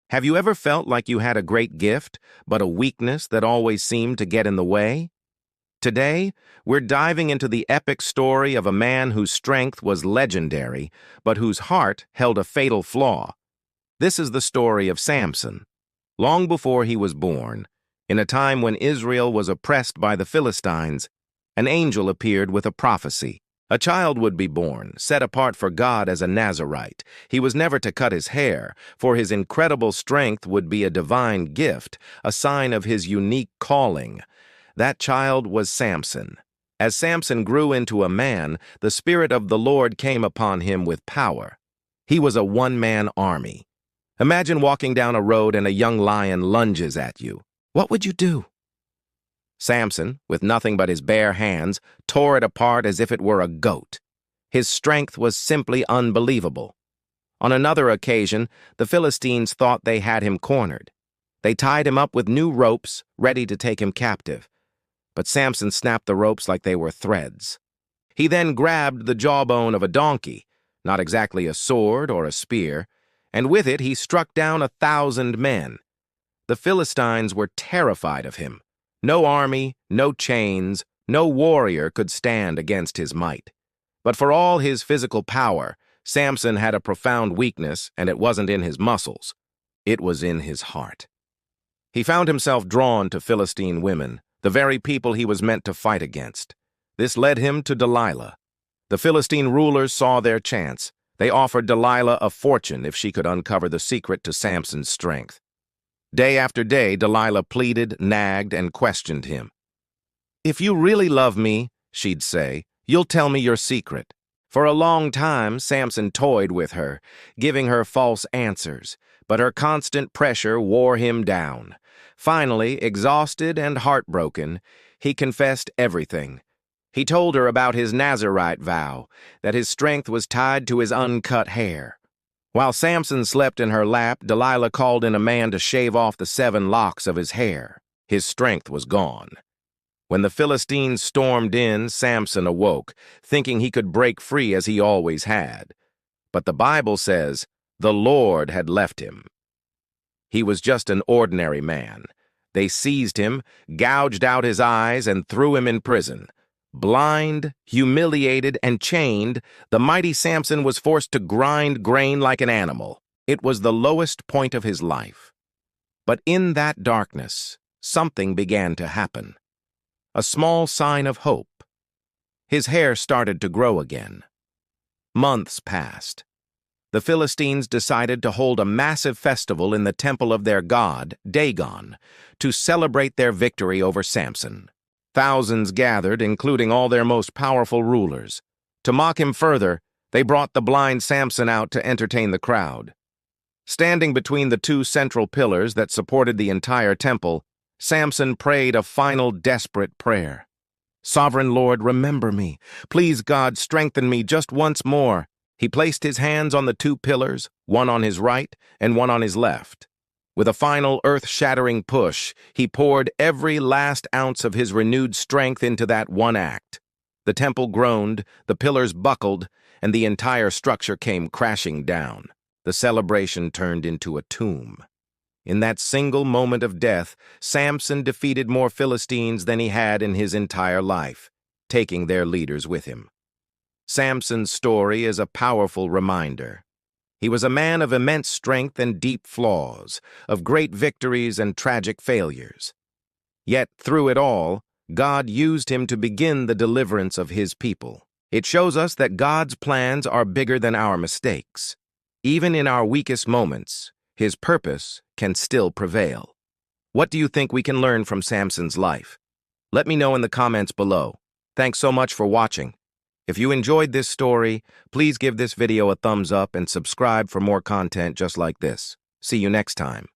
Have you ever felt like you had a great gift, but a weakness that always seemed to get in the way? Today, we're diving into the epic story of a man whose strength was legendary, but whose heart held a fatal flaw. This is the story of Samson. Long before he was born, in a time when Israel was oppressed by the Philistines, an angel appeared with a prophecy. A child would be born, set apart for God as a Nazirite. He was never to cut his hair, for his incredible strength would be a divine gift, a sign of his unique calling. That child was Samson. As Samson grew into a man, the Spirit of the Lord came upon him with power. He was a one-man army. Imagine walking down a road and a young lion lunges at you. What would you do? Samson, with nothing but his bare hands, tore it apart as if it were a goat. His strength was simply unbelievable. On another occasion, the Philistines thought they had him cornered. They tied him up with new ropes, ready to take him captive. But Samson snapped the ropes like they were threads. He then grabbed the jawbone of a donkey, not exactly a sword or a spear, and with it he struck down 1,000 men. The Philistines were terrified of him. No army, no chains, no warrior could stand against his might. But for all his physical power, Samson had a profound weakness, and it wasn't in his muscles. It was in his heart. He found himself drawn to Philistine women, the very people he was meant to fight against. This led him to Delilah. The Philistine rulers saw their chance. They offered Delilah a fortune if she could uncover the secret to Samson's strength. Day after day, Delilah pleaded, nagged, and questioned him. "If you really love me," she'd say, "you'll tell me your secret." For a long time, Samson toyed with her, giving her false answers, but her constant pressure wore him down. Finally, exhausted and heartbroken, he confessed everything. He told her about his Nazirite vow, that his strength was tied to his uncut hair. While Samson slept in her lap, Delilah called in a man to shave off the 7 locks of his hair. His strength was gone. When the Philistines stormed in, Samson awoke, thinking he could break free as he always had. But the Bible says, the Lord had left him. He was just an ordinary man. They seized him, gouged out his eyes, and threw him in prison. Blind, humiliated, and chained, the mighty Samson was forced to grind grain like an animal. It was the lowest point of his life. But in that darkness, something began to happen. A small sign of hope. His hair started to grow again. Months passed. The Philistines decided to hold a massive festival in the temple of their god, Dagon, to celebrate their victory over Samson. Thousands gathered, including all their most powerful rulers. To mock him further, they brought the blind Samson out to entertain the crowd. Standing between the 2 central pillars that supported the entire temple, Samson prayed a final desperate prayer. "Sovereign Lord, remember me. Please, God, strengthen me just once more." He placed his hands on the 2 pillars, one on his right and one on his left. With a final earth-shattering push, he poured every last ounce of his renewed strength into that one act. The temple groaned, the pillars buckled, and the entire structure came crashing down. The celebration turned into a tomb. In that single moment of death, Samson defeated more Philistines than he had in his entire life, taking their leaders with him. Samson's story is a powerful reminder. He was a man of immense strength and deep flaws, of great victories and tragic failures. Yet, through it all, God used him to begin the deliverance of his people. It shows us that God's plans are bigger than our mistakes. Even in our weakest moments, his purpose can still prevail. What do you think we can learn from Samson's life? Let me know in the comments below. Thanks so much for watching. If you enjoyed this story, please give this video a thumbs up and subscribe for more content just like this. See you next time.